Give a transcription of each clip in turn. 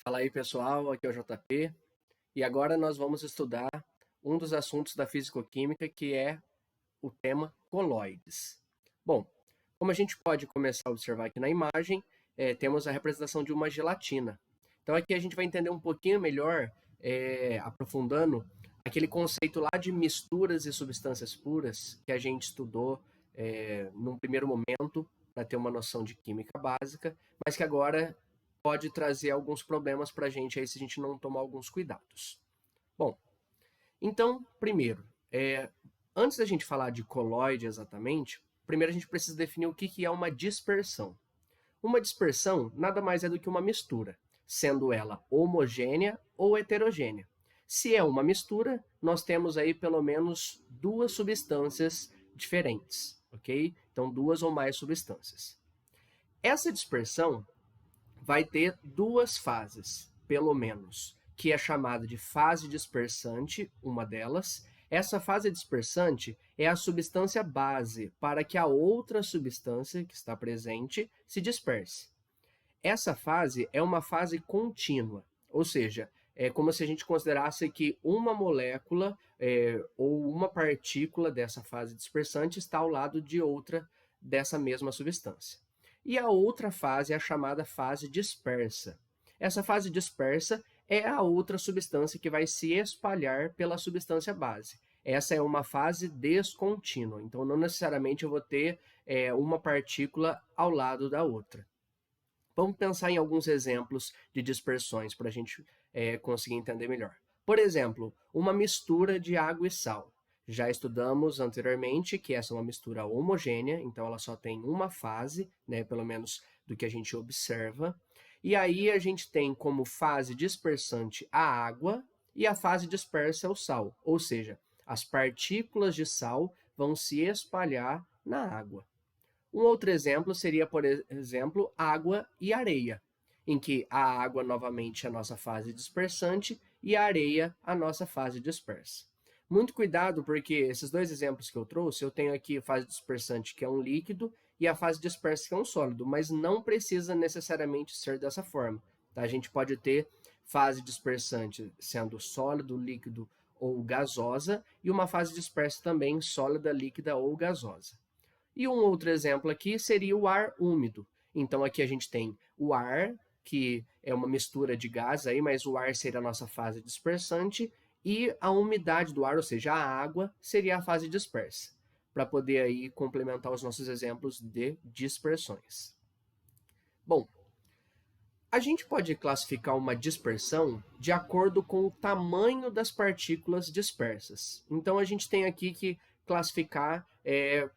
Fala aí pessoal, aqui é o JP e agora nós vamos estudar um dos assuntos da fisicoquímica que é o tema coloides. Bom, como a gente pode começar a observar aqui na imagem, temos a representação de uma gelatina. Então aqui a gente vai entender um pouquinho melhor, aprofundando aquele conceito lá de misturas e substâncias puras que a gente estudou num primeiro momento para ter uma noção de química básica, mas que agora pode trazer alguns problemas para a gente aí se a gente não tomar alguns cuidados. Bom, então, primeiro, antes da gente falar de coloide exatamente, primeiro a gente precisa definir o que é uma dispersão. Uma dispersão nada mais é do que uma mistura, sendo ela homogênea ou heterogênea. Se é uma mistura, nós temos aí pelo menos duas substâncias diferentes, ok? Então, duas ou mais substâncias. Essa dispersão vai ter duas fases, pelo menos, que é chamada de fase dispersante, uma delas. Essa fase dispersante é a substância base para que a outra substância que está presente se disperse. Essa fase é uma fase contínua, ou seja, é como se a gente considerasse que uma molécula ou uma partícula dessa fase dispersante está ao lado de outra dessa mesma substância. E a outra fase é a chamada fase dispersa. Essa fase dispersa é a outra substância que vai se espalhar pela substância base. Essa é uma fase descontínua, então não necessariamente eu vou ter uma partícula ao lado da outra. Vamos pensar em alguns exemplos de dispersões para a gente conseguir entender melhor. Por exemplo, uma mistura de água e sal. Já estudamos anteriormente que essa é uma mistura homogênea, então ela só tem uma fase, né, pelo menos do que a gente observa. E aí a gente tem como fase dispersante a água e a fase dispersa é o sal, ou seja, as partículas de sal vão se espalhar na água. Um outro exemplo seria, por exemplo, água e areia, em que a água novamente é a nossa fase dispersante e a areia a nossa fase dispersa. Muito cuidado, porque esses dois exemplos que eu trouxe, eu tenho aqui a fase dispersante, que é um líquido, e a fase dispersa, que é um sólido, mas não precisa necessariamente ser dessa forma. Tá? A gente pode ter fase dispersante sendo sólido, líquido ou gasosa, e uma fase dispersa também sólida, líquida ou gasosa. E um outro exemplo aqui seria o ar úmido. Então aqui a gente tem o ar, que é uma mistura de gás aí, mas o ar seria a nossa fase dispersante, e a umidade do ar, ou seja, a água, seria a fase dispersa, para poder aí complementar os nossos exemplos de dispersões. Bom, a gente pode classificar uma dispersão de acordo com o tamanho das partículas dispersas. Então a gente tem aqui que classificar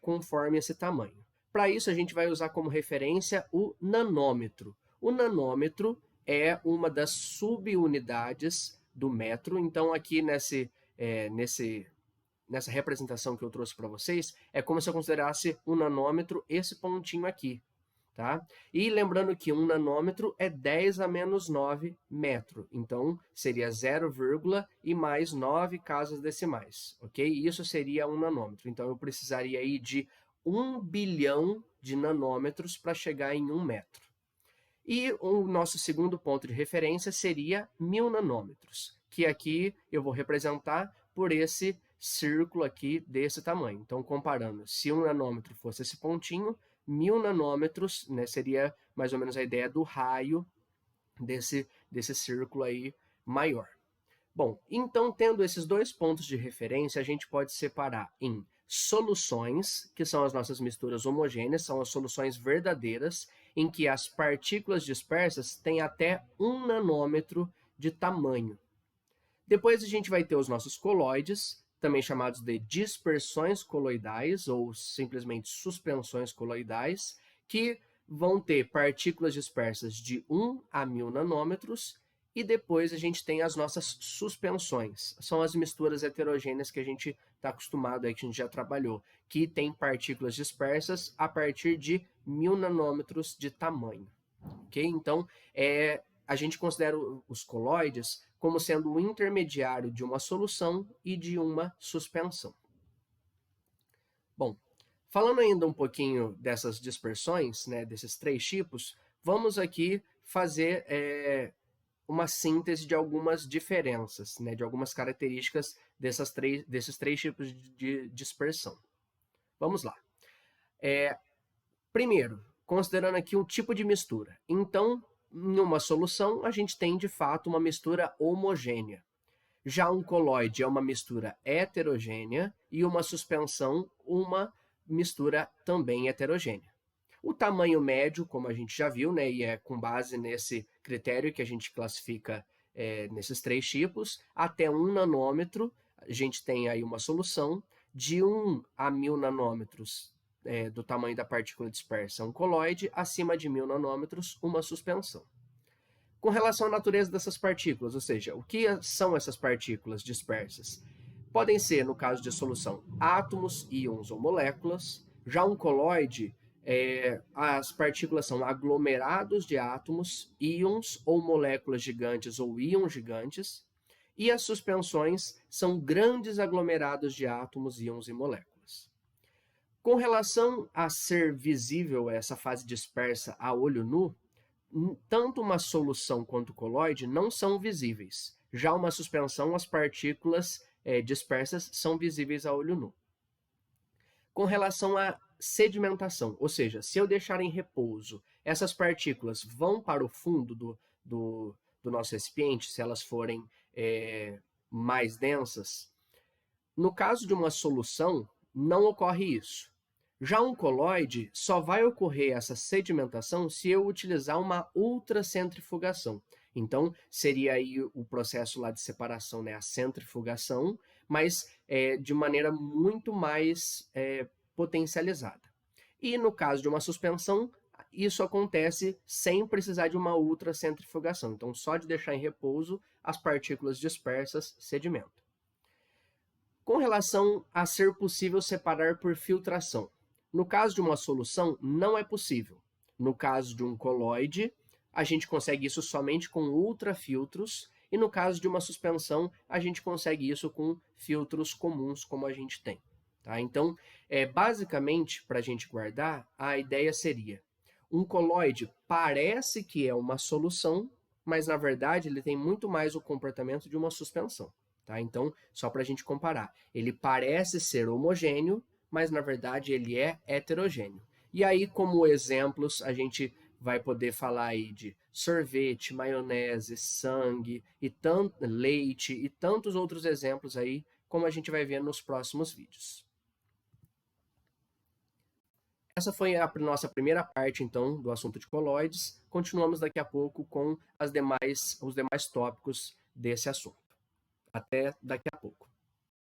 conforme esse tamanho. Para isso a gente vai usar como referência o nanômetro. O nanômetro é uma das subunidades do metro. Então aqui nessa representação que eu trouxe para vocês, é como se eu considerasse o nanômetro esse pontinho aqui. Tá? E lembrando que um nanômetro é 10 a menos 9 metro, então seria 0, e mais 9 casas decimais, ok? Isso seria um nanômetro, então eu precisaria aí de 1 bilhão de nanômetros para chegar em 1 metro. E o nosso segundo ponto de referência seria 1000 nanômetros, que aqui eu vou representar por esse círculo aqui desse tamanho. Então, comparando, se um nanômetro fosse esse pontinho, 1000 nanômetros, né, seria mais ou menos a ideia do raio desse círculo aí maior. Bom, então tendo esses dois pontos de referência, a gente pode separar em soluções, que são as nossas misturas homogêneas, são as soluções verdadeiras, em que as partículas dispersas têm até 1 nanômetro de tamanho. Depois a gente vai ter os nossos coloides, também chamados de dispersões coloidais ou simplesmente suspensões coloidais, que vão ter partículas dispersas de 1 a 1000 nanômetros. E depois a gente tem as nossas suspensões. São as misturas heterogêneas que a gente está acostumado aí, que a gente já trabalhou, que tem partículas dispersas a partir de 1000 nanômetros de tamanho. Ok? Então, a gente considera os coloides como sendo o intermediário de uma solução e de uma suspensão. Bom, falando ainda um pouquinho dessas dispersões, né, desses três tipos, vamos aqui fazer uma síntese de algumas diferenças, né, de algumas características desses três tipos de dispersão. Vamos lá. Primeiro, considerando aqui um tipo de mistura. Então, em uma solução, a gente tem, de fato, uma mistura homogênea. Já um colóide é uma mistura heterogênea e uma suspensão, uma mistura também heterogênea. O tamanho médio, como a gente já viu, né, e é com base nesse critério que a gente classifica nesses três tipos, até 1 nanômetro, a gente tem aí uma solução. De 1 a 1000 nanômetros do tamanho da partícula dispersa, um colóide, acima de 1000 nanômetros, uma suspensão. Com relação à natureza dessas partículas, ou seja, o que são essas partículas dispersas? Podem ser, no caso de solução, átomos, íons ou moléculas. Já um colóide, as partículas são aglomerados de átomos, íons ou moléculas gigantes ou íons gigantes. E as suspensões são grandes aglomerados de átomos, íons e moléculas. Com relação a ser visível essa fase dispersa a olho nu, tanto uma solução quanto o colóide não são visíveis. Já uma suspensão, as partículas dispersas são visíveis a olho nu. Com relação à sedimentação, ou seja, se eu deixar em repouso, essas partículas vão para o fundo do nosso recipiente, se elas forem mais densas. No caso de uma solução, não ocorre isso. Já um colóide, só vai ocorrer essa sedimentação se eu utilizar uma ultracentrifugação. Então, seria aí o processo lá de separação, né? A centrifugação, mas de maneira muito mais potencializada. E no caso de uma suspensão, isso acontece sem precisar de uma ultracentrifugação. Então, só de deixar em repouso, as partículas dispersas sedimentam. Com relação a ser possível separar por filtração. No caso de uma solução, não é possível. No caso de um colóide, a gente consegue isso somente com ultrafiltros, e no caso de uma suspensão, a gente consegue isso com filtros comuns, como a gente tem. Tá? Então, basicamente, para a gente guardar, a ideia seria: um colóide parece que é uma solução, mas na verdade ele tem muito mais o comportamento de uma suspensão. Tá? Então, só para a gente comparar, ele parece ser homogêneo, mas na verdade ele é heterogêneo. E aí, como exemplos, a gente vai poder falar aí de sorvete, maionese, sangue, leite e tantos outros exemplos aí, como a gente vai ver nos próximos vídeos. Essa foi a nossa primeira parte, então, do assunto de colóides. Continuamos daqui a pouco com os demais tópicos desse assunto. Até daqui a pouco.